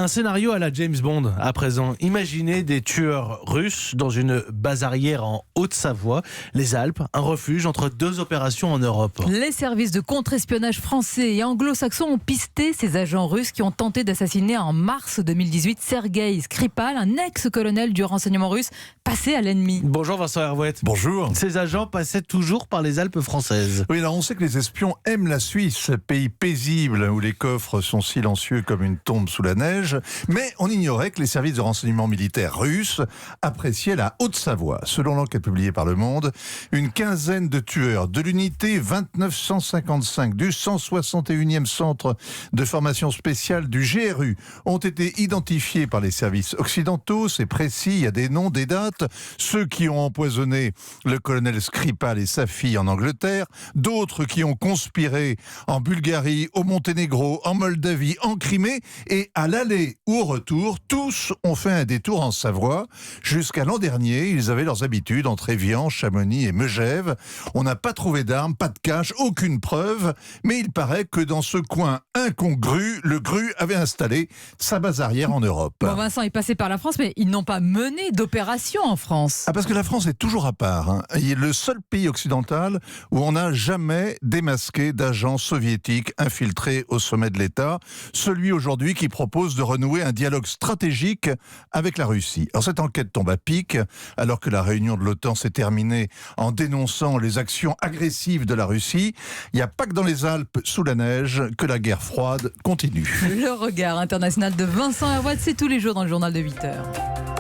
Un scénario à la James Bond à présent. Imaginez des tueurs russes dans une base arrière en Haute-Savoie, les Alpes, un refuge entre deux opérations en Europe. Les services de contre-espionnage français et anglo-saxons ont pisté ces agents russes qui ont tenté d'assassiner en mars 2018 Sergueï Skripal, un ex-colonel du renseignement russe passé à l'ennemi. Bonjour Vincent Hervouette. Bonjour. Ces agents passaient toujours par les Alpes françaises. Oui, alors on sait que les espions aiment la Suisse, pays paisible où les coffres sont silencieux comme une tombe sous la neige, mais on ignorait que les services de renseignement militaire russes appréciaient la Haute-Savoie. Selon l'enquête publiée par Le Monde, une quinzaine de tueurs de l'unité 2955 du 161e centre de formation spéciale du GRU ont été identifiés par les services occidentaux. C'est précis, il y a des noms, des dates. Ceux qui ont empoisonné le colonel Skripal et sa fille en Angleterre, d'autres qui ont conspiré en Bulgarie, au Monténégro, en Moldavie, en Crimée, et à l'aller ou au retour, tous ont fait un détour en Savoie. Jusqu'à l'an dernier, ils avaient leurs habitudes entre Évian, Chamonix et Megève. On n'a pas trouvé d'armes, pas de cache, aucune preuve, mais il paraît que dans ce coin incongru, le GRU avait installé sa base arrière en Europe. Bon, Vincent est passé par la France, mais ils n'ont pas mené d'opération en France. Ah, parce que la France est toujours à part. Hein. Il est le seul pays occidental où on n'a jamais démasqué d'agents soviétiques infiltrés au sommet de l'État. Celui aujourd'hui qui propose de renouer un dialogue stratégique avec la Russie. Alors cette enquête tombe à pic, alors que la réunion de l'OTAN s'est terminée en dénonçant les actions agressives de la Russie. Il n'y a pas que dans les Alpes, sous la neige, que la guerre froide continue. Le regard international de Vincent Hervouette, c'est tous les jours dans le journal de 8h.